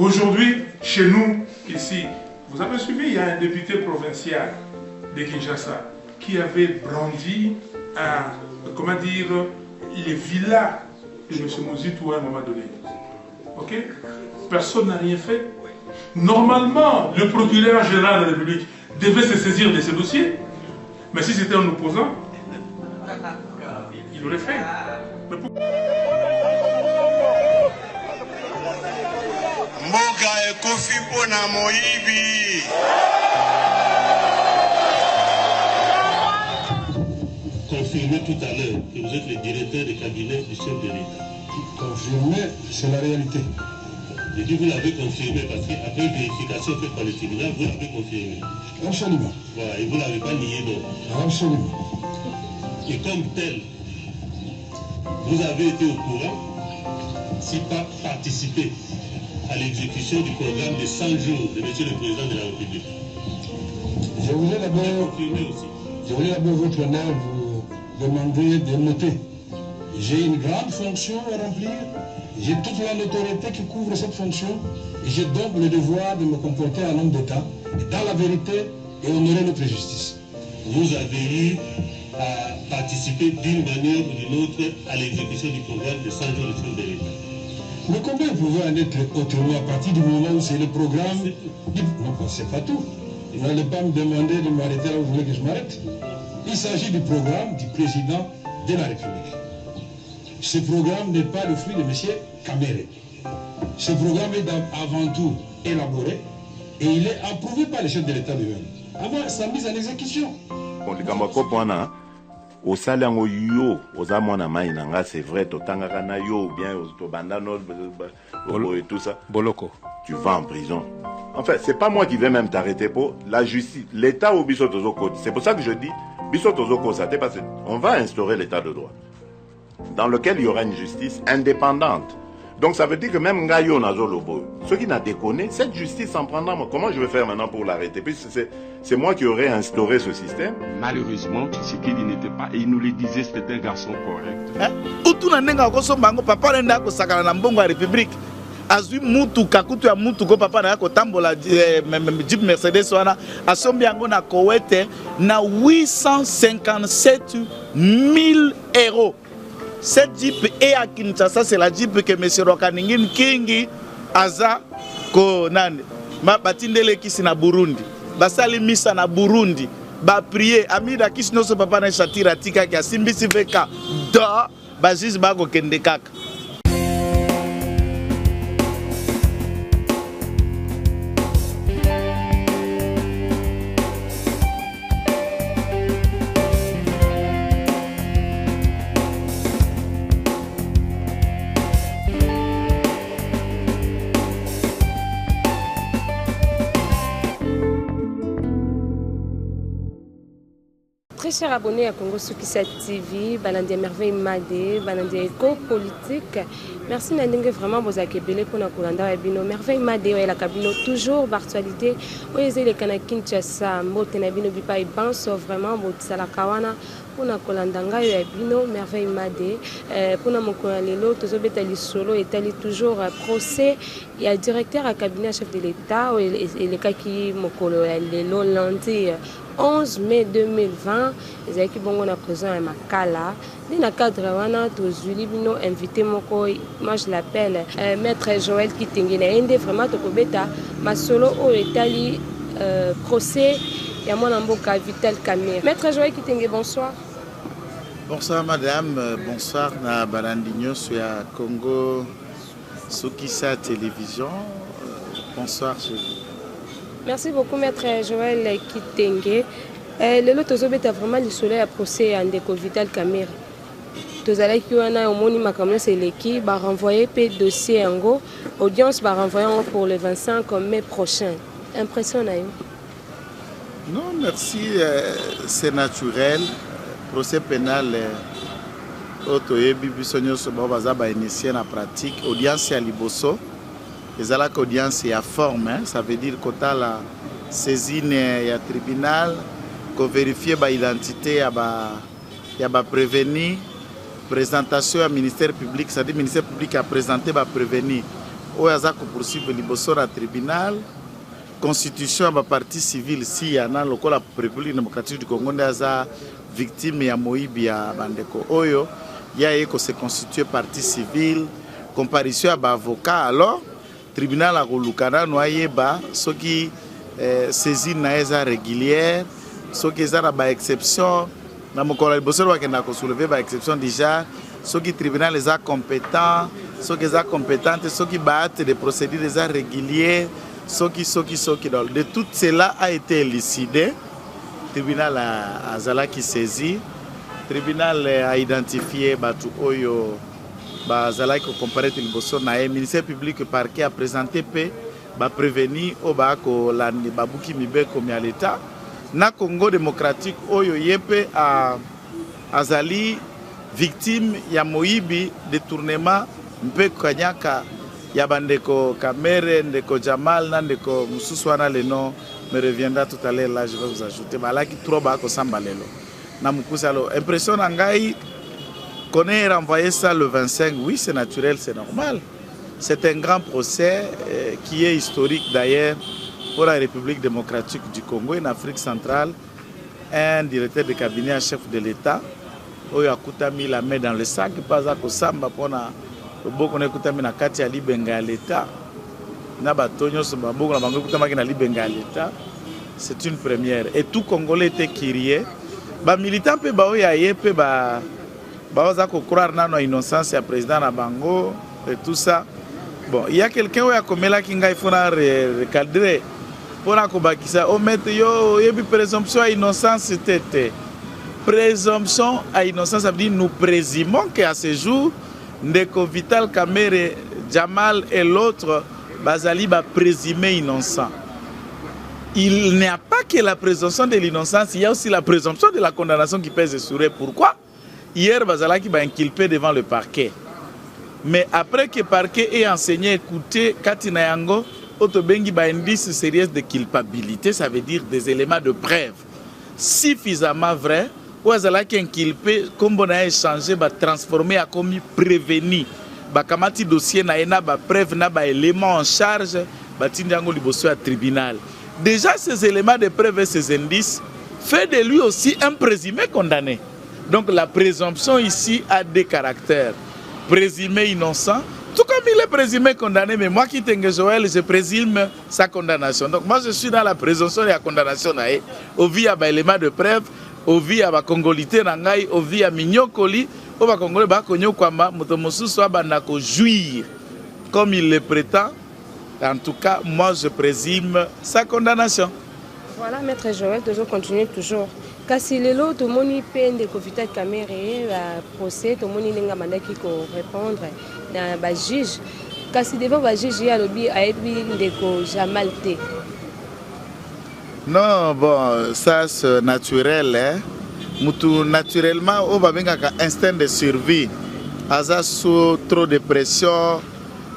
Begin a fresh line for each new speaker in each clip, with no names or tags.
Aujourd'hui, chez nous, ici, vous avez suivi, il y a un député provincial de Kinshasa qui avait brandi comment dire, les villas de M. Mozitou à un moment donné. Ok? Personne n'a rien fait. Normalement, le procureur général de la République devait se saisir de ce dossier. Mais si c'était un opposant, il l'aurait fait. Mais pourquoi?
Mboka ekofi pona moyibi.
Confirmez tout à l'heure que vous êtes le directeur de cabinet du chef de l'État.
Confirmer, c'est la réalité.
Je dis vous l'avez confirmé parce qu'après vérification faite par le tribunal, vous l'avez confirmé.
Absolument.
Voilà, et vous ne l'avez pas nié donc.
Absolument.
Et comme tel, vous avez été au courant, si pas participé à l'exécution du programme de 100 jours de M. le Président de la République.
Je voulais d'abord, votre honneur, vous demander de noter. J'ai une grande fonction à remplir, j'ai toute la notoriété qui couvre cette fonction, et j'ai donc le devoir de me comporter en homme d'État, dans la vérité, et honorer notre justice.
Vous avez eu à participer d'une manière ou d'une autre à l'exécution du programme de 100 jours de chef de l'État.
Mais combien pouvait en être autrement à partir du moment où c'est le programme? Non, c'est pas tout. Vous n'allez pas me demander de m'arrêter là où vous voulez que je m'arrête. Il s'agit du programme du président de la République. Ce programme n'est pas le fruit de M. Kamere. Ce programme est avant tout élaboré et il est approuvé par le chef de l'État lui-même avant sa mise en exécution.
Au salaire yo aux amona mainanga c'est vrai totangaka na yo bien to bandano et tout ça
boloko
tu vas en prison. En fait c'est pas moi qui vais même t'arrêter pour la justice l'état au biso tozoko. C'est pour ça que je dis biso tozoko ça parce qu'on va instaurer l'état de droit dans lequel il y aura une justice indépendante. Donc ça veut dire que même Ngayo Nazolobo, ceux qui n'a déconné, cette justice s'en prendra. Comment je vais faire maintenant pour l'arrêter? Puis c'est moi qui aurais instauré ce système.
Malheureusement, Tshisekedi n'était pas, et il nous le disait, c'était un garçon correct.
Utu na nenga ko sombango papa nenda ko sakala na mbongo ya République. Azui mutu kakutu ya mutu ko papa na ko tambola Jeep Mercedes wana asombi yango na Kowete na 857 000 €. Cette Jeep est à Kinshasa, c'est la Jeep que M. Rokaningin Kingi aza ko nane. Ma batindele kisi na Burundi. Basali misa na Burundi. Ba prier amida kisi no so papa na chatira tika ki asimbisi veka da bazis ba ko kende kaka.
Très chers abonnés à Congo Sukisa TV, Balandi Merveille Madé, Balandi Éco Politique. Merci Nandingue vraiment vous accueillir pour la Kolanda Bino Merveille Madé et la cabine toujours d'actualité. Oyez les Kinshasa, Motena Bino Bipa et Banso vraiment Botsala Kawana pour la Kolanda Ngayo Bino Merveille Madé pour la Mokona Lelo Tozobeta Lisolo et tali toujours procès. Il y a le directeur à cabinet chef de l'État et le cas qui Mokolo Lelo lundi 11 mai 2020, les équipes ont présent à Makala. Dans le cadre de invité moi je l'appelle Maître Joël Kitengene. Vraiment, ma solo au Italie procès. Il y a mon amboka Vital Kamere. Maître Joël Kitengene, bonsoir.
Bonsoir madame, bonsoir na Balandinho sur Congo Sukisa Télévision. Bonsoir chez vous.
Merci beaucoup, Maître Joël Kitenge. Le lot est vraiment le soleil à procès à Ndeko Vital Kamere. Tous allez qui ont au monument comme c'est l'équipe va renvoyer le dossier en go. Audience va renvoyer pour le 25 mai prochain. Impression à vous?
Non, merci. C'est naturel. Procès pénal. Otoye Bibisonyo Sobabaza va initier la pratique. Audience à Liboso. Les audience est à forme, hein? Ça veut dire que la saisine et le tribunal, qu'on vérifie l'identité, il y a prévenu, présentation au ministère public, c'est-à-dire le ministère public a présenté, prévenu oyo aza poursuivre liboso na tribunal constitution ya baparti civile si yana lokola République démocratique du Congo nde aza victime ya moyibi ya bandeko oyo ya ye se constituer partie civile comparution ya baavocat alors tribunal akoluka nano ayeba soki saisine na eza régulière soki eza na baexception na mokolo ya liboso bakenda kosoulever baexception déjà soki tribunal eza compétent soki eza compétente soki baacte de procédure eza régulier soki donc de tout cela a été élucidé. Tribunal a zalaki saisi, tribunal a identifié batu oyo ba zalaki comparaître liboso na ministère public parquet a présenté pe ba prévenir o ba ko landi babuki mibeko mi à l'état na Congo démocratique oyo yepe a azali victime ya moyibi détournement mpe kanyaka ya bandeko Kamere ndeko Jamal na ndeko mususu wana le nom me reviendra tout à l'heure, là je vais vous ajouter. Balaki trop bas ko sambalelo. Na mukusalo impression ngai qu'on ait renvoyé ça le 25, oui c'est naturel, c'est normal. C'est un grand procès qui est historique d'ailleurs pour la République démocratique du Congo en Afrique centrale. Un directeur de cabinet en chef de l'État, oyo akuta mis la main dans le sac, pas à kosamba pona beaucoup n'écouta mis na kati ya libenga l'État. C'est une première. Et tout Congolais était curieux. Les militants peuvent croire dans l'innocence du président Nabango et tout ça. Bon, il y a quelqu'un qui a commis là qui a recadrer. Pour la présomption à innocence, c'était présomption à innocence, ça veut dire nous présumons qu'à ce jour, Ndeko Vital Kamerhe, Jamal et l'autre Bazali va présumer innocent. Il n'y a pas que la présomption de l'innocence, il y a aussi la présomption de la condamnation qui pèse sur eux. Pourquoi? Hier, Bazalaki va inculper devant le parquet. Mais après que le parquet ait enseigné, écouté, Katina Yango, Otobengi va indice sérieux de culpabilité, ça veut dire des éléments de preuve suffisamment vrais, ou Bazalaki inculpé, comme on a échangé, va transformer à commis prévenu. Bakamati dossier na ena ba preuve na ba éléments en charge batindango liboso à tribunal. Déjà ces éléments de preuve et ces indices fait de lui aussi un présumé condamné. Donc la présomption ici a des caractères. Présumé innocent, tout comme il est présumé condamné, mais moi qui t'engue Joël, je présume sa condamnation. Donc moi je suis dans la présomption de la condamnation nae au via ba éléments de preuve, au via ba congolité nangai, au via mignokoli. Jouir comme il le prétend. En tout cas, moi je présume sa condamnation.
Voilà, maître Joël, toujours continuer toujours. Kasi lelo to moni pe Ndeko Vital Kamerhe procès to moni nenga mandaki ko répondre na ba juge. Kasi devant ba juge ya lobi ayebi Ndeko Jamal te.
Non, bon, ça c'est naturel, hein. Moutou naturellement, on va bien un instinct de survie. Aza sous trop de pression,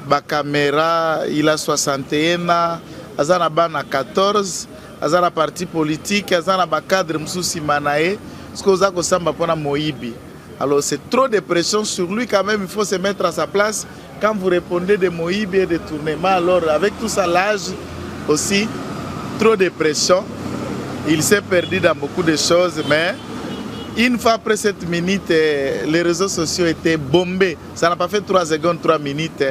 ba caméra, il a 61 ans, Aza na ban à 14, Aza na parti politique, Aza na ba cadre msousi manae, ce que Oza kosamba pona moyibi. Alors c'est trop de pression sur lui quand même, il faut se mettre à sa place. Quand vous répondez de moyibi et de tournement, alors avec tout ça l'âge aussi, trop de pression. Il s'est perdu dans beaucoup de choses, mais une fois après cette minute, les réseaux sociaux étaient bombés. Ça n'a pas fait 3 secondes, 3 minutes.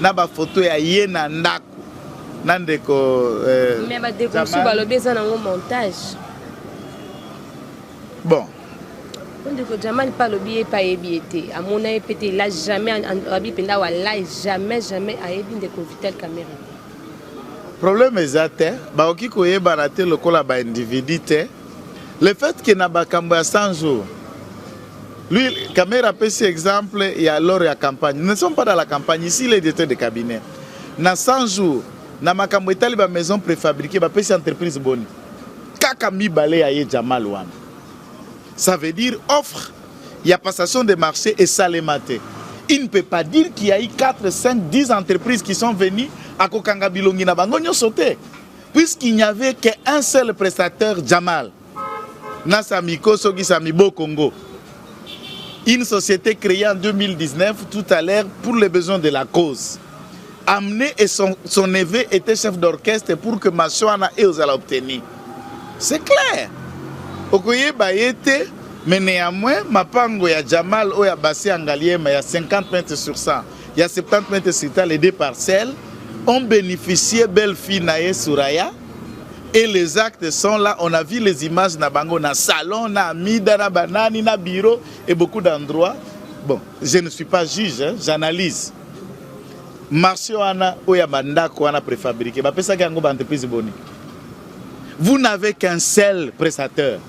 Naba photo ya yena ndaku. Nandeko.
Mais ma déconsu balobi ça dans montage.
Bon.
Ndeko Jamal pas lobi pas ebiete. À mon avis peut-être il a jamais rabi penda wala jamais a ebi Ndeko Vital Kamerhe.
Problème exact, ba oki koyeba na te lokola ba individu. Le fait qu'il n'a pas 100 jours, lui, Kamerhe a pris cet exemple et alors il y a campagne. Nous ne sommes pas dans la campagne, ici il est directeur de cabinet. Dans 100 jours, dans ma maison préfabriquée, il y a une entreprise bonne. Kakami balé à Jamal Wan. Ça veut dire offre, il y a passation de marché et ça les maté. Il ne peut pas dire qu'il y a eu 4, 5, 10 entreprises qui sont venues à Kokanga Bilongi na bango sauté. Puisqu'il n'y avait qu'un seul prestataire, Jamal. Nasamiko Sogi Samibo Congo. Une société créée en 2019, tout à l'heure, pour les besoins de la cause.
amené et son neveu était chef d'orchestre pour que Machoana et aux obtenir. C'est clair. Okoye Bayete, mais néanmoins, Mapango ya Jamal ou ya Bassi Angaliema, il y a 50 mètres sur 100, il y a 70 mètres sur 100, les deux parcelles ont bénéficié belle fille Naye Souraya. Et les actes sont là, on a vu les images na bango, na salon, na mida, na banani, na bureau et beaucoup d'endroits. Bon, je ne suis pas juge, hein, j'analyse. Marché wana oya bandako wana préfabriqué, ba pesa kango ba entreprise boni. Vous n'avez qu'un seul prestataire.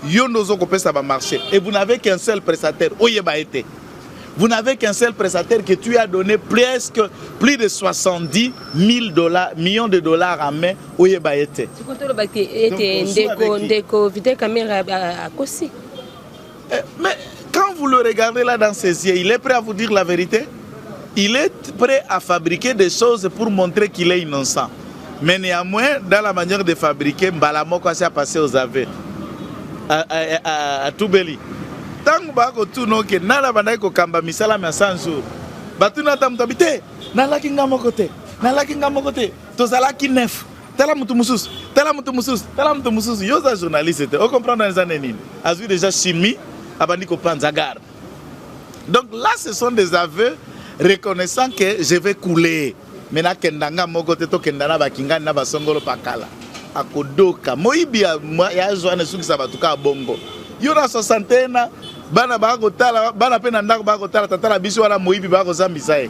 Yo nozo ko pesa ba marché et vous n'avez qu'un seul prestataire. Oye ba été. Vous n'avez qu'un seul prestataire que tu as donné presque plus de 70 000 millions de dollars en main au Yebaete. Mais quand vous le regardez là dans ses yeux, il est prêt à vous dire la vérité. Il est prêt à fabriquer des choses pour montrer qu'il est innocent. Mais néanmoins, dans la manière de fabriquer, Mbalamoko s'est passé aux aveux à Toubeli. Tant bako tuno ke nala bandai ko kamba misala ma 100 jours batuna tam tabite nala kinga mokote to sala ki neuf tala mutu musus yo za journaliste on comprend dans les années nini azu déjà chimie abandi ko panza gar. Donc là ce sont des aveux reconnaissant que je vais couler mena kendanga mokote to kendana bakinga na basongolo pakala akodoka moibi ya joane suki sabatuka bongo yona 60 na bana bako tala bana pena ndako bako tala tatala biso wala moibi bako zambisa e.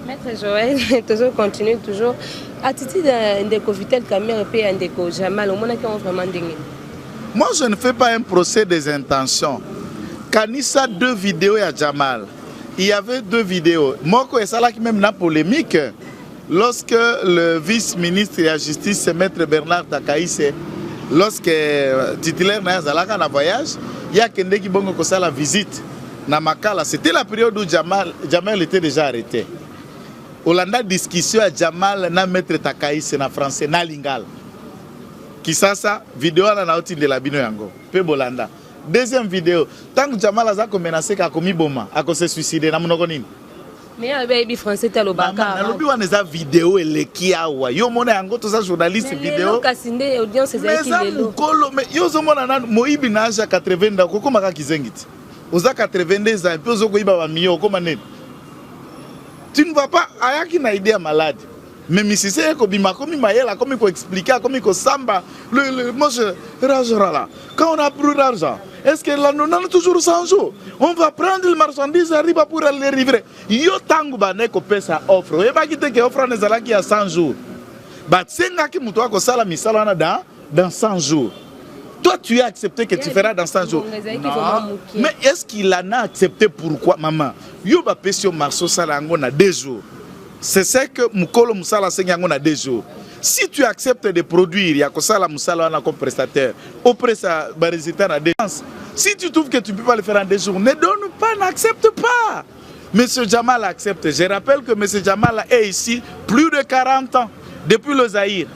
Maître Joël, toujours continue toujours attitude ndeko Vitel Kamerhe pe ndeko Jamal au mona qui ont vraiment dingue.
Moi je ne fais pas un procès des intentions. Kanisa 2 vidéos à Jamal. Il y avait 2 vidéos. Moko et Salah qui même na polémique lorsque le vice-ministre de la justice maître Bernard Takaïse lorsque titulaire na Zalaka na voyage, il y a quelqu'un qui bongo ko la visite na Makala, c'était la période où Jamal était déjà arrêté. Olanda discussion à Jamal na maître Takaïse na français na lingala. Qui ça vidéo na outil de la bino yango. Pe Bolanda. Deuxième vidéo, tant que Jamal a menacé qu'à commis boma, à se suicider na monoko nini.
Mais baby français talo baka.
Na lobi wana za vidéo elekiawa. Yo mona yango to za journaliste vidéo.
Kasinde audience ezaki lelo.
Mais yo zo mona na moibi na âge 80 ans koko maka kizengiti. Oza 82 ans, puis ozo ko iba ba miyo koma nini. Tu ne vas pas ayaki na idée malade. Mais si c'est comme bima comme mayela comme il faut expliquer comme il faut samba le moi je là. Quand on a plus d'argent, est-ce que là nous avons toujours 100 jours? On va prendre le marchandise arrive pour aller livrer. Yo tangu bane ko pesa offre. Et ba kite ke offre na zala ki a 100 jours. Ba tsenga ki muto ko sala misala na dans 100 jours. Toi tu as accepté que tu feras dans 100 jours. Non. Mais est-ce qu'il en a accepté pourquoi maman? Yo ba pesio marso sala ngo na 2 jours. C'est ce que Mukolo Moussala Sengango a 2 jours. Si tu acceptes de produire, il y a Kosala Moussala comme prestataire, auprès de résultat à défense. Si tu trouves que tu ne peux pas le faire en 2 jours, ne donne pas, n'accepte pas. Monsieur Jamal accepte. Je rappelle que Monsieur Jamal est ici plus de 40 ans, depuis le Zaïre.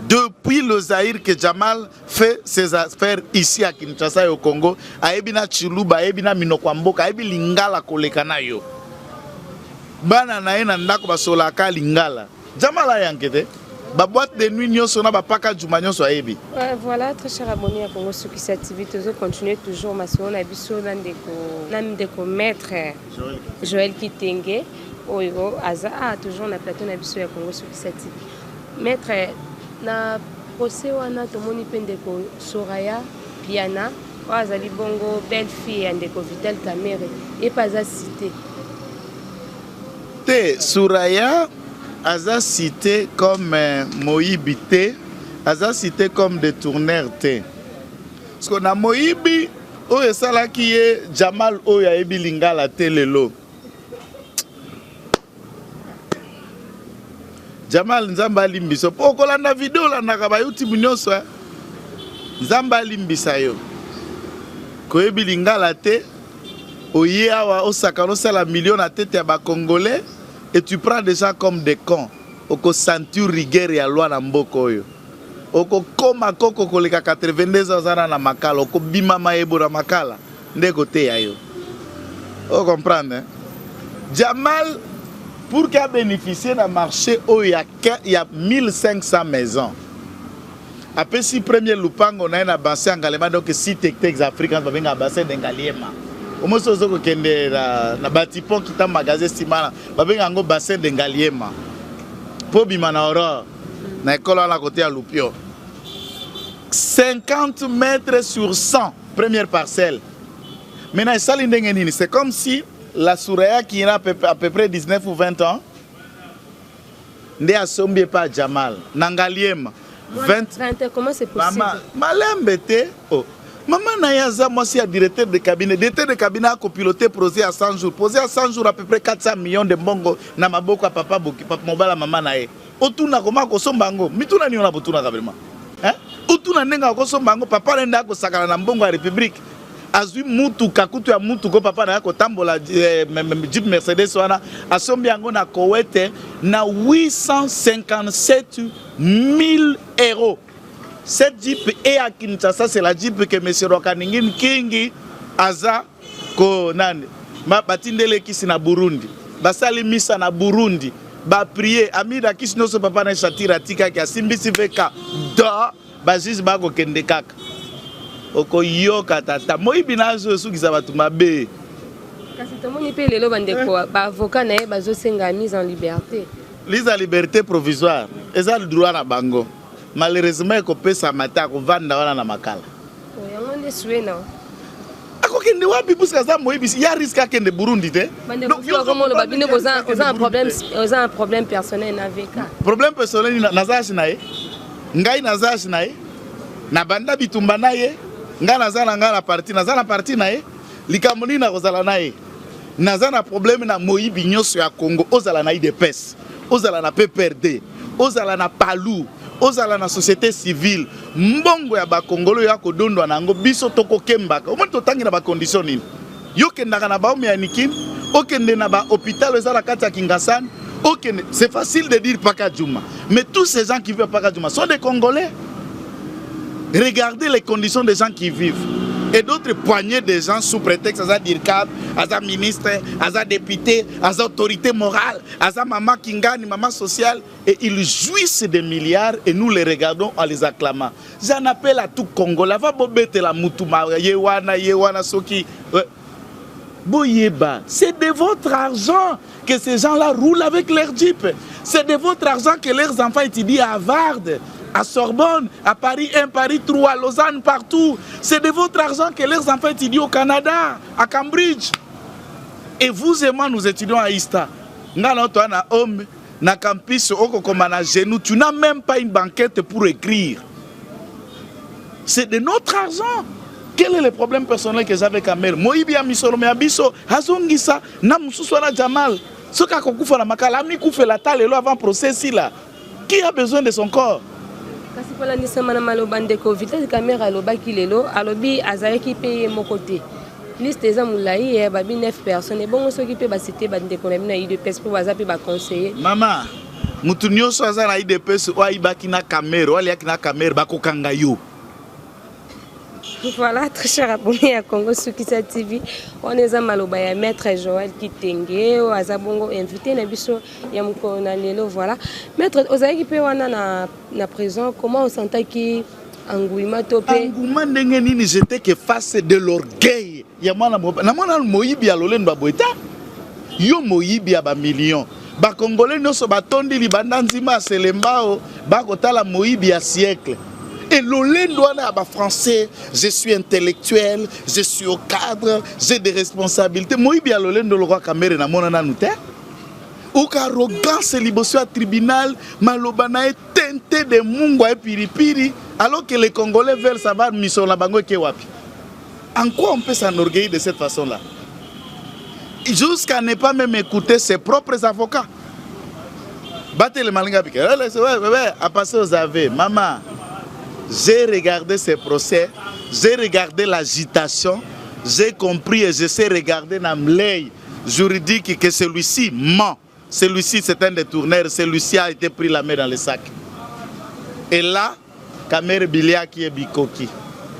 Depuis le Zaïre que Jamal fait ses affaires ici à Kinshasa et au Congo, à Ebina Chiluba, à Ebina Minokwamboka, à Ebina Lingala Kolekanayo. Bana na ena ndako basolaka lingala. Jamala yankete. Ba boîte de nuit nyoso na ba paka juma nyoso ayebi.
Voilà, très cher abonné à Congo Sukisa TV, toujours continuer toujours ma son na biso ndeko maître Joël Kitenge oyo aza toujours na plateau na biso ya Congo Sukisa TV. Maître na procès wana tomoni pe ndeko Soraya Piana azali bongo belle fille ya ndeko Vitel Kamerhe et pas à citer.
Souraya a cité comme Moïbi T, a cité comme détourneur T. Parce qu'on a Moïbi, où est ça là qui est Jamal Oyaebi Lingala T lelo. Jamal Nzamba Limbiso. Pour qu'on a vidéo là, n'a pas eu tibunyoso. Nzamba Limbisa yo. Koyebi Lingala T. Oye awa osakano sala million à tête à Congolais et tu prends des gens comme des cons. Oko sentir rigueur ya loi na mboko yo. Oko koma koko koleka 82 ans na makala, oko bima maebo na makala. Ndeko te ya yo. O comprendre hein?
Jamal, pour qu'il bénéficie d'un marché où il y a 1500 maisons. Après, si premier loupang, on a un bassin en Galema, donc si Tectex africain va venir un bassin d'Engaliema. Au moins, c'est ce que na bâtiment qui t'a magasin Simana, va venir un bassin d'Engaliema. Pour Bimana Aurore, na école à la côté à Loupio. 50 mètres sur 100, première parcelle. Maintenant, c'est comme si la Souraya qui a à peu près 19 ou 20 ans, n'est assombé pas Jamal. Nangaliem, 20
comment c'est possible?
Maman, malembêté. Oh. Maman Nayaza, moi, c'est directeur de cabinet. Directeur de cabinet a copiloté posé à 100 jours. Posé à 100 jours à peu près 400 millions de bongo. Namaboko à papa Boki, papa Mobala, maman Naye. Otuna comment Kosombango. Mituna ni on a botuna kabelma. Hein? Otuna nenga Kosombango, papa Renda Kosakala Nambongo à République. Azui mutu kakutu ya mutu ko papa na yako tambola Jeep Mercedes wana asombi yango na Kowete na 857 000 euros. Cette Jeep est à Kinshasa, c'est la Jeep que M. Rokaningin Kingi aza ko nani ma batindele kisi na Burundi basali misa na Burundi ba prier amida kisi no so papa na chatira tika ki asimbisi veka da bazis ba ko kende kaka. Oko yoka tata moyibi nazo sukisa batu mabe
kasi tomoni pe lelo bandeko ba avocat na bazo senga mise en liberté.
Mise en liberté provisoire eza le droit na bango malheureusement ko pesa mata ko vanda wana na makala
yango nde suena
ako kende wapi puska za moyibi ya risque kende Burundi te
donc yo comme le babine oza un problème personnel avec
problème personnel nazashi nae ngai nazashi nae na banda bitumba nae nga nazana nga na parti nazana parti nae likamoni na kozala nae nazana problème na moyibi nyonso ya Congo ozala na IDPS ozala na PPRD ozala na Palu ozala na société civile mbongo ya bakongolo ya kodondwa nango biso tokokembaka omo totangi na ba condition nini yokendaka na baomi ya Nikin okende na ba hôpital ezala kati ya Kingasani okende c'est facile de dire Paka Djouma mais tous ces gens qui vivent à Paka Djouma sont des Congolais. Regardez les conditions des gens qui vivent. Et d'autres poignées de gens sous prétexte à DIRCAB, à ministre, à député, à autorité morale, à maman Kingani, maman sociale. Et ils jouissent des milliards et nous les regardons en les acclamant. J'en appelle à tout Congolais. Va bobete la moutouma, yewana, soki. Boyeba, c'est de votre argent que ces gens-là roulent avec leur Jeep. C'est de votre argent que leurs enfants étudient à Harvard, à Sorbonne, à Paris 1, Paris 3, à Lausanne, partout. C'est de votre argent que leurs enfants étudient au Canada, à Cambridge. Et vous et moi, nous étudions à ISTA. Nous sommes à homme, na campus, tu n'as même pas une banquette pour écrire. C'est de notre argent. Quel est le problème personnel que j'avais avec Amel? Moïbi a mis sur le abisso, Hazongisa, Namsouswana Jamal. Ce qu'a fait la makala, mi fait la tale avant procès là. Qui a besoin de son corps?
Kasi pala ni sama na malobande Covid, la caméra aloba kilelo, alobi azaki paye mon côté. Liste eza mulai babi 9 personnes. Bon ceux qui peut ba citer ba ndeko na mina IDPS pour bazapi ba conseiller.
Maman, mutu nyonso aza na IDPS wa ibaki na caméra, wali yaki na caméra ba kokanga yo.
Voilà, très cher abonné à Congo Sukisa TV. On est à Malobaya, Maître Joël Kitenge, au Azabongo, invité Nabiso Yamukona Lelo. Voilà. Maître, Ozaïki Pewana na prison, comment on sentait qu'il Angouma topé?
Angouma n'engeni, j'étais que face de l'orgueil. Yamana Moïbi à l'Olen Baboeta. Yo Moïbi à ba million. Ba Congolais no so batondi li bandanzima selembao, ba kotala Moïbi à siècle. Et l'Olendouana français, je suis intellectuel, je suis au cadre, j'ai des responsabilités. Moi, il y a l'Olendo le roi Kamere na monana nous terre. Ou qu'arrogance libosio à tribunal, malobana est teinté de mungwa et piripiri, alors que les Congolais veulent savoir mission la bango kewapi. En quoi on peut s'enorgueillir de cette façon-là? Jusqu'à ne pas même écouter ses propres avocats. Battez le malinga piqué. Ouais, à passer aux aveux. Maman. J'ai regardé ces procès, j'ai regardé l'agitation, j'ai compris et je sais regarder dans l'œil juridique que celui-ci ment. Celui-ci c'est un détourneur, celui-ci a été pris la main dans le sac. Et là, Kamere Bilia qui est Bikoki.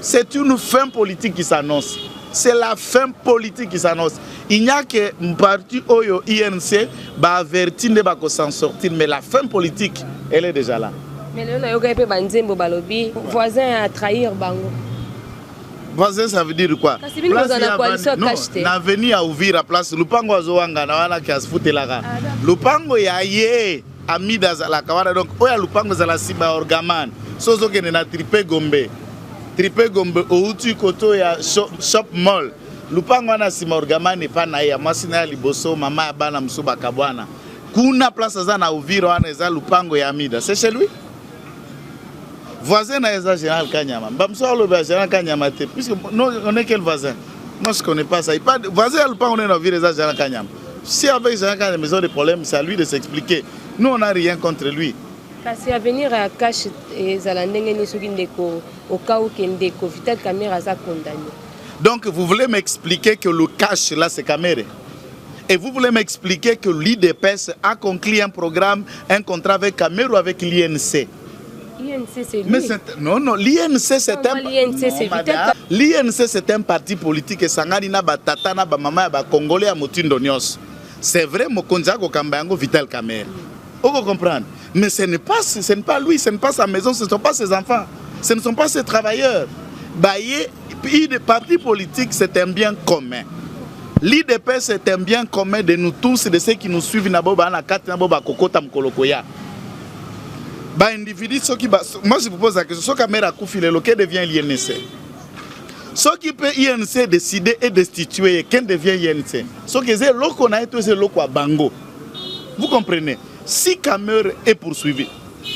C'est une fin politique qui s'annonce.
c'est la fin politique qui s'annonce. Il n'y a que un parti Oyo INC va avertir de s'en sortir, mais la fin politique, elle est déjà là.
Mais là, on a Banzembo Balobi, voisin à trahir Bango.
Voisin, ça veut dire quoi? N'aveni à ouvrir la place. Lupango Azoanga, Nawana qui a se foutu là. Lupango Yaye, Amida Zalakawara, donc Oya Lupango Zalasiba Orgaman, Sozo Genena Tripe Gombe. Tripe Gombe, Outu Koto ya Shop Mall. Lupango na Sima Orgaman n'est pas naïa, Masina Liboso, Mama Abana Msuba Kabwana. Kuna place Zana ouvrir Oaneza Lupango ya Amida. C'est chez lui? Voisin n'a général Kanyama. Bamso le général Kanyama, puisque on est quel voisin? Moi je ne connais pas ça. Voisin on est dans le général Kanyama. Si avec général Kanyama ils ont des problèmes, c'est à lui de s'expliquer. Nous on n'a rien contre lui.
Parce qu'à venir à cash et Zalandenge Nisugindeko, au cas où Kendeko, Vital Kamera a condamné.
Donc vous voulez m'expliquer que le cash là c'est Kamere? Et vous voulez m'expliquer que l'IDPS a conclu un programme, un contrat avec Kamere ou avec l'INC?
L'INC c'est lui.
Mais non, l'INC c'est un parti politique et Sangarina Batatana Bamama Congolais à Motindo Nyos. C'est vrai, Mokonjago Kambango Vital Kamere. On peut comprendre. Mais ce n'est pas lui, ce n'est pas sa maison, ce ne sont pas ses enfants, ce ne sont pas ses travailleurs. Le parti politique c'est un bien commun. L'IDP c'est un bien commun de nous tous et de ceux qui nous suivent. Moi je vous pose la question, ce caméra lequel devient l'INC? Ce qui peut INC décider et destituer, qui devient INC? Ce qui est l'oko na été c'est l'oko à Bango. Vous comprenez? Si Kamere est poursuivi,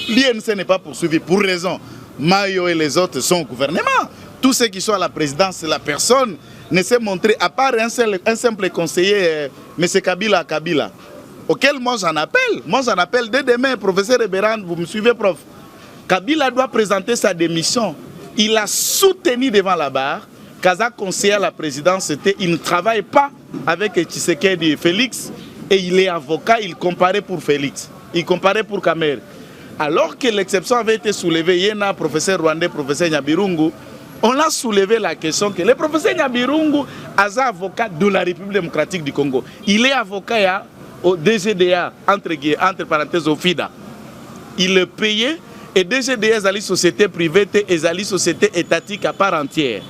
l'INC n'est pas poursuivi pour raison. Mayo et les autres sont au gouvernement. Tous ceux qui sont à la présidence, la personne ne s'est montré, à part un simple conseiller, M. Kabila, auquel moi j'en appelle dès demain, professeur Eberand, vous me suivez, prof. Kabila doit présenter sa démission. Il a soutenu devant la barre, Kaza conseiller à la présidence, il ne travaille pas avec Tshisekedi Félix, et il est avocat, il comparait pour Félix, il comparait pour Kamere. Alors que l'exception avait été soulevée, il y a un professeur rwandais, professeur Nyabirungu, on a soulevé la question que le professeur Nyabirungu est avocat de la République démocratique du Congo. Il est avocat au DGDA, entre parenthèses au FIDA. Il est payé et DGDA est une société privée et une société étatique à part entière.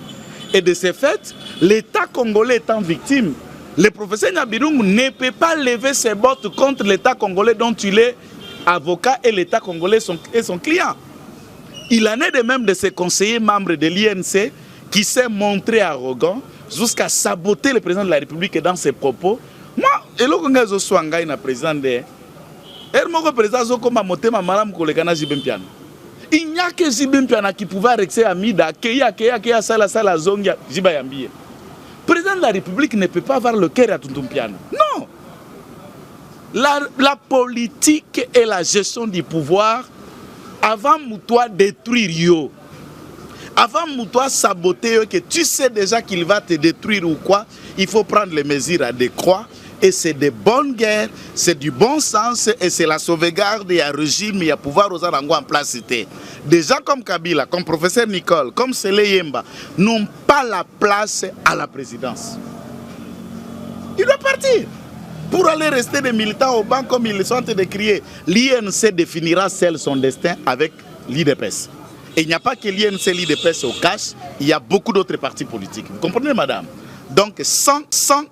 Et de ce fait, l'État congolais étant victime, le professeur Nyabirungu ne peut pas lever ses bottes contre l'État congolais dont il est avocat et l'État congolais est son client. Il en est de même de ses conseillers membres de l'INC qui s'est montré arrogant jusqu'à saboter le président de la République dans ses propos. Moi, et le Congrès de Swanga, le président de il n'y a que Zibimpiana qui pouvait arrêter Amida, Keya, Sala, Zongia, Jibayambi. Le président de la République ne peut pas avoir le cœur à Tuntumpiano. Non! La politique et la gestion du pouvoir, avant Moutoua détruire yo, avant Moutoua saboter que tu sais déjà qu'il va te détruire ou quoi, il faut prendre les mesures adéquates. Et c'est de bonnes guerres, c'est du bon sens et c'est la sauvegarde. Il y a régime, il y a pouvoir aux Arango en place. Des gens comme Kabila, comme professeur Nicole, comme Sele Yemba, n'ont pas la place à la présidence. Il doit partir. Pour aller rester des militants au banc comme ils sont en train de crier, l'INC définira seul son destin avec l'IDPS. Et il n'y a pas que l'INC, l'IDPS au cash, il y a beaucoup d'autres partis politiques. Vous comprenez, madame? Donc, sans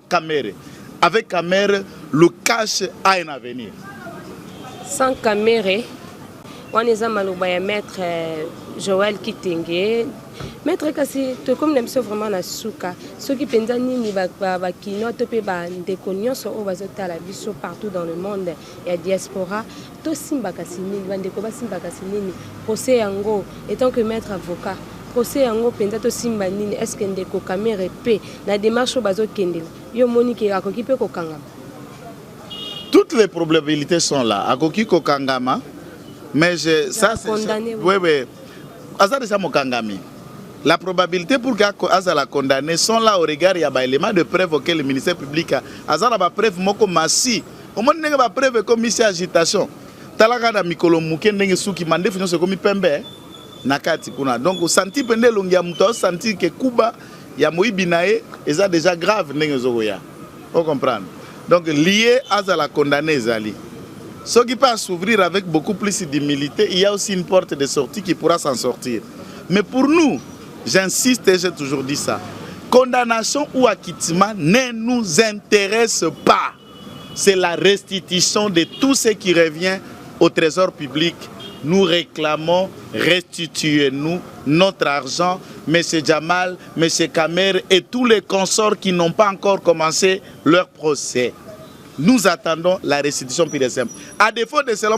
Kamere, avec Kamere, le cash a un avenir.
Sans Kamere, on est à maître Joël Kitenge. Maître Kasi, tu comme l'émission vraiment na souka. Ceux qui pensent ni qui notent pas des connaissances au bazota la vie partout dans le monde et à diaspora. To simba kasi ni bande ko ba simba kasi ni procès yango étant que maître avocat. Procès yango penza to simba nini est-ce que ndeko Kamere pe na démarche bazo kendela. Yo monique akoki pe ko kangama.
Toutes les probabilités sont là. Akoki ko kangama. Mais ça c'est oui. Azar ça mo kangami. La probabilité pour qu'Azal la condamné sont là au regard, il y a des éléments de preuve auxquels le ministère public a. Azal a des preuves moko massi. Au moins, il y a des preuves comme ici agitation. Talaga da mikolo muke ndenge suki mande finance comme pembe nakati kuna. Donc au senti pende longia muto senti que Kuba ya moyibi na ye eza déjà grave ndenge ezokoya. Vous comprenez? Donc lié à la condamnée ezali. Ceux qui peuvent s'ouvrir avec beaucoup plus d'humilité, il y a aussi une porte de sortie qui pourra s'en sortir. Mais pour nous, j'insiste et j'ai toujours dit ça, condamnation ou acquittement ne nous intéresse pas. C'est la restitution de tout ce qui revient au trésor public. Nous réclamons, restituez-nous notre argent, M. Jamal, M. Kamer et tous les consorts qui n'ont pas encore commencé leur procès. Nous attendons la restitution pure et simple. À défaut de cela,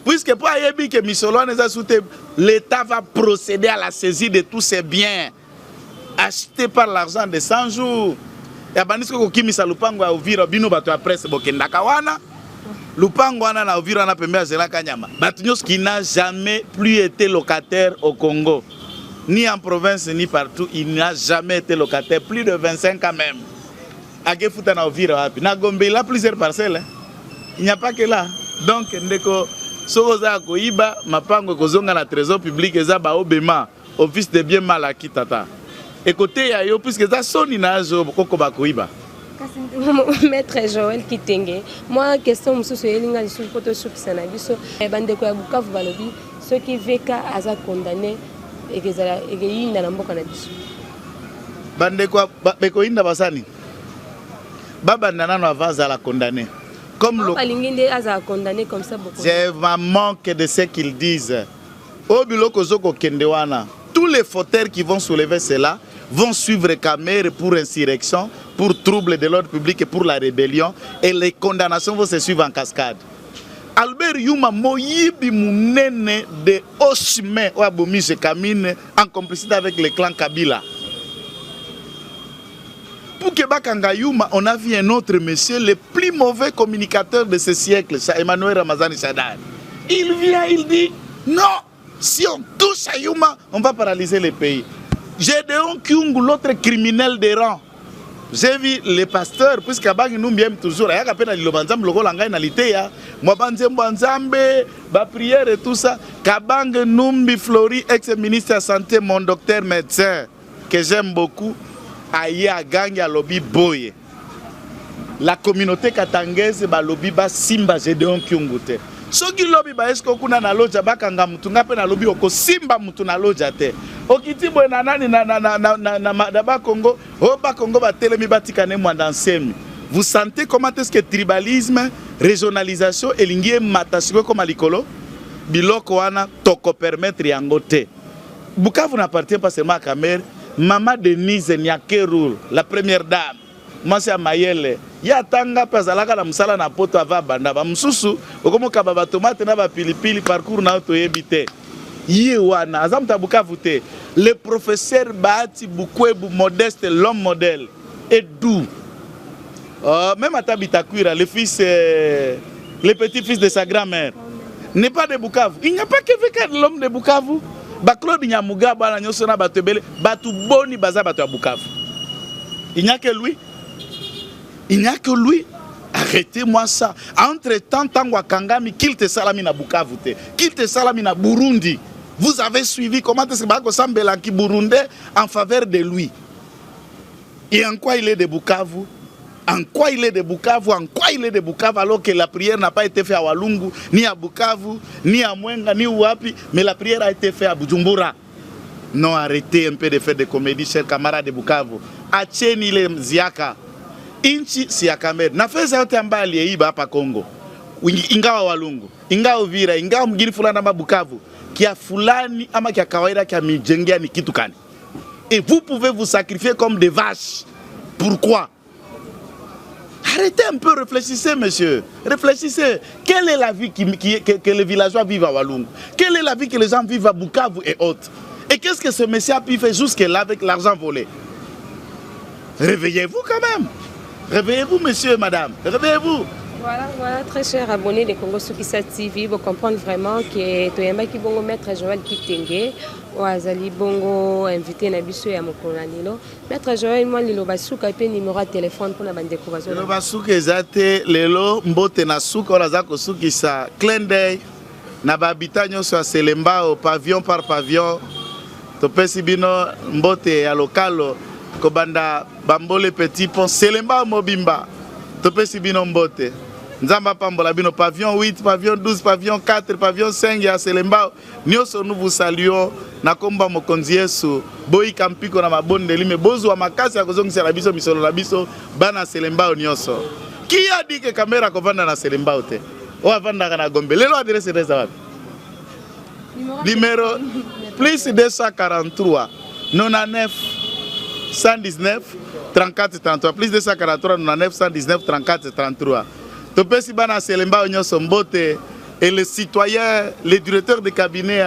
puisque pour que l'État va procéder à la saisie de tous ces biens achetés par l'argent de 100 jours. Et qui n'a jamais plus été locataire au Congo, ni en province ni partout, il n'a jamais été locataire, plus de 25 ans même. À Gefuta na Ovira, na Gombe, il a plusieurs parcelles. Il n'y a pas que là. Donc, ndeko soza koiba mapango kozonga na trésor public ezaba obema office de bien mal acquis tata. Écoutez ya yo puisque ça soni na zo koko ba koiba.
Maître Joël Kitenge, moi question mususu elinga lisu poto sukisa na biso bandeko ya Bukavu balobi ceux qui veka aza condamné et que ça yinda na mboka na biso.
Bandeko beko yinda basani. Baba Nanano avance à la condamner. Comme le... comme ça, je manque de ce qu'ils disent. Tous les fauteurs qui vont soulever cela vont suivre Kamer pour insurrection, pour trouble de l'ordre public et pour la rébellion. Et les condamnations vont se suivre en cascade. Albert Yuma Moyibi Mounene de Oshime Ouaboumi Kamine en complicité avec le clan Kabila. Pour Kebakanga Yuma, on a vu un autre monsieur, le plus mauvais communicateur de ce siècle, Emmanuel Ramazani Sadar. Il vient, il dit, non, si on touche à Yuma, on va paralyser le pays. Gédéon Kyungu, l'autre criminel des rangs. J'ai vu les pasteurs, puisque nous m'aime toujours, il y a peine à l'Ilobanzam, le Rolangai Nalitea, moi Banzambe, ma prière et tout ça. Kabang Numbi Flori, ex-ministre de la Santé, mon docteur médecin, que j'aime beaucoup. Aya gangi lobby boye. La communauté katangaise ba lobby ba simba Gédéon Kyungu te. Soki lobby ba esko kuna na loja bakanga mutu ngape na lobby oko simba mutu na loja te. Okiti boye na nani na ba Congo, o ba Congo ba telemi batikane mwanda nsemi. Vous sentez comment est-ce que tribalisme, régionalisation elingie matasiko comme alikolo biloko wana toko permettre yango te. Bukavu n'appartient pas seulement à Kamer. Maman Denise Nyakeroul, la première dame, Monsieur Mayele, ya tanga pazalaka la musala na poto ava banda ba mususu, okomo kababa tomate na ba pilipili parcours na auto yebite. Yewana azamta Bukavu te. Le professeur Bahati Bukwebu Modeste, l'homme modèle, est doux. Même à Tabitakuira, le petit-fils de sa grand-mère, n'est pas de Bukavu. Il n'y a pas que l'homme de Bukavu. Claude Nyamuga bana nyoso na bato ebele batu boni baza bato ya Bukavu. Il n'y a que lui. Il n'y a que lui. Arrêtez-moi ça. Entre-temps, Tangwa Kangami, qu'il te salami na Bukavu te, qu'il te salami na Burundi. Vous avez suivi comment est-ce que Bako Sambela qui Burundais en faveur de lui. Et en quoi il est de Bukavu? En quoi il est de Bukavu? En quoi il est de Bukavu alors que la prière n'a pas été faite à Walungu, ni à Bukavu, ni à Mwenga, ni à Ouapi, mais la prière a été faite à Bujumbura. Non, arrêtez un peu de faire des comédies, chers camarades de Bukavu. Acheni le Ziaka. Inchi Siakamer. Na fait ça tambali e iba hapa Congo. Ingawa Walungu, ingawa Uvira, ingawa mgini fulani ama Bukavu, kia fulani ama kia kawaida kia mijengea ni kitu kani. Et vous pouvez vous sacrifier comme des vaches. Pourquoi? Arrêtez un peu, réfléchissez, monsieur. Réfléchissez. Quelle est la vie que les villageois vivent à Walungu? Quelle est la vie que les gens vivent à Bukavu et autres? Et qu'est-ce que ce monsieur a pu faire jusque-là avec l'argent volé? Réveillez-vous quand même. Réveillez-vous, monsieur et madame. Réveillez-vous.
Voilà, très chers abonnés de Congo Sukisa TV, vous comprenez vraiment que Toyamba qui bongo maître Joël Kitenge, ou Azali bongo invité na biso ya mokolanilo. Maître Joël, moi lilo basuka pe numéro de téléphone pour na bandeko bazo.
Lilo basuka ezate lelo mbote na suka ola zako sukisa clin d'œil na babita nyonso ya Selemba au pavillon par pavillon
topesi bino mbote ya lokalo kobanda bambole petit pont Selemba mobimba topesi bino mbote nzamba pambola bino pavillon 8 pavillon 12 pavillon 4 pavillon 5 ya Selemba nyonso nous vous saluons na komba mokonzi Yesu boyi kampiko na mabondeli me bozwa makasi ya kozongisa na biso misolo na biso bana Selemba nyonso qui a dit que caméra kovanda na Selemba te o avanda na Gombe lelo adresse reza wapi numéro plus 243 99 119 34 33 plus 243 99 119 34 33 topesi bana Selemba nyonso mbote et le citoyen le directeur de cabinet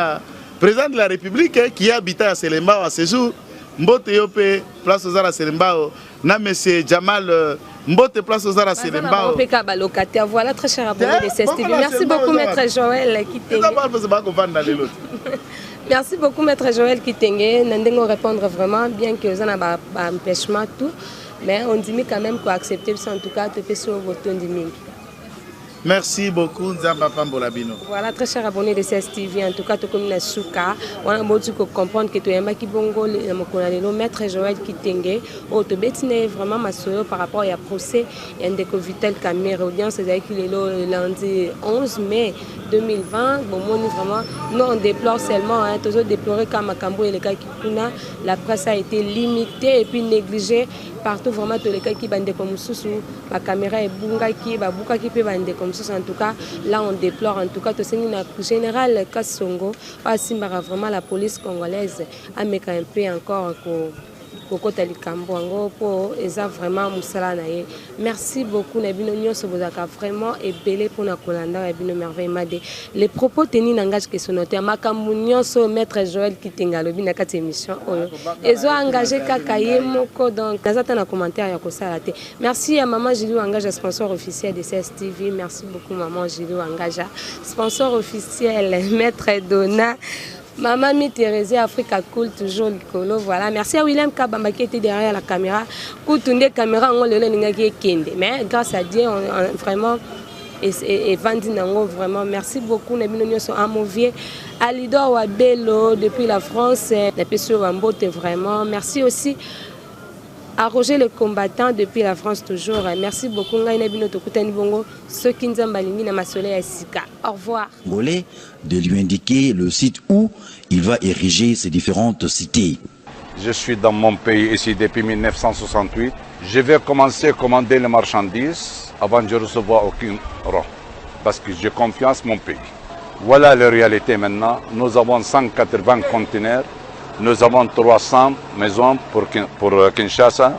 président de la République qui habite à Selemba à ce jour mbote yope place aux ara Selemba na monsieur Jamal mbote place aux ara Selemba
voilà très cher abonné de CSTV. Merci beaucoup maître Joël Kitenge. Merci beaucoup maître Joël Kitenge. Nandengo répondre vraiment bien que vous en avez un empêchement tout mais on dit quand même qu'on accepte en tout cas te fait sur votre ndimi.
Merci beaucoup, Nzamba Pambola Bino.
Voilà, très cher abonné de CSTV. En tout cas, tu comme Souka, on a beau comprendre que tu es un qui bongo, le maître Joël Kitenge, au te bétine vraiment ma soeur par rapport à procès et un décovitel caméra audience, c'est-à-dire qu'il est le lundi 11 mai 2020. Bon, vraiment, nous on déplore seulement, toujours déplorer comme Makambo et les cas qui kuna, la presse a été limitée et puis négligée. Partout vraiment tous les cas qui bandent comme sous la caméra est bunga qui va bouka qui peut bander comme ça en tout cas là on déplore en tout cas tout c'est une général Kassongo pas simbara vraiment la police congolaise a mis un peu encore kokota likambo ngo po eza vraiment musala na ye. Merci beaucoup na bino nyonso bozaka vraiment ebele pona kolanda ya bino merveille made les propos tenus n'engage que sonoté makambu nyonso maître Joël Kitenge lobi na kati émission oyo ezo engagé kaka ye moko donc nazata na commentaire ya kosala te. Merci à maman Julie Engage sponsor officiel de CSTV. Merci beaucoup maman Julie Engage sponsor officiel maître Donna Maman mi Thérèse Africa Cool toujours licolo. Voilà, merci à William Kabamba qui était derrière la caméra. Koutunde caméra on le n'ingaki kende. Mais grâce à Dieu on vraiment et vendi nango vraiment merci beaucoup na bino nyonso amovier Alidor Wabelo depuis la France na peso Wambote vraiment merci aussi à Roger le combattant depuis la France toujours. Merci beaucoup ngai na bino tokutani bongo soki nzamba lingi na masole ya sika. Au revoir.
De lui indiquer le site où il va ériger ses différentes cités.
Je suis dans mon pays ici depuis 1968. Je vais commencer à commander les marchandises avant de recevoir aucun rang. Parce que j'ai confiance en mon pays. Voilà la réalité maintenant. Nous avons 180 conteneurs. Nous avons 300 maisons pour Kinshasa.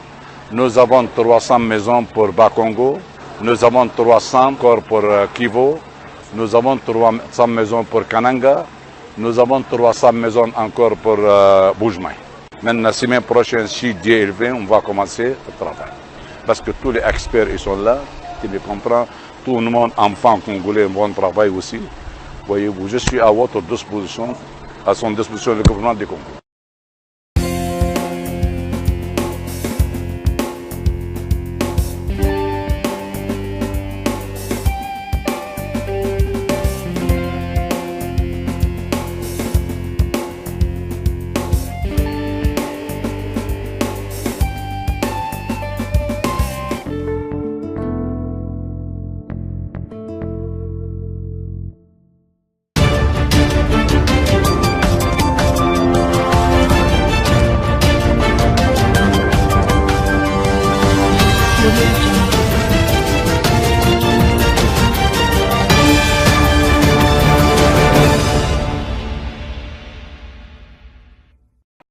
Nous avons 300 maisons pour Bakongo. Nous avons 300 encore pour Kivu. Nous avons 300 maisons pour Kananga. Nous avons 300 maisons encore pour Boujmaï. Maintenant, la semaine prochaine, si Dieu est élevé, on va commencer le travail. Parce que tous les experts ils sont là, tu me comprends. Tout le monde, enfant congolais, bon travail aussi. Voyez-vous, je suis à votre disposition, à son disposition le gouvernement du Congo.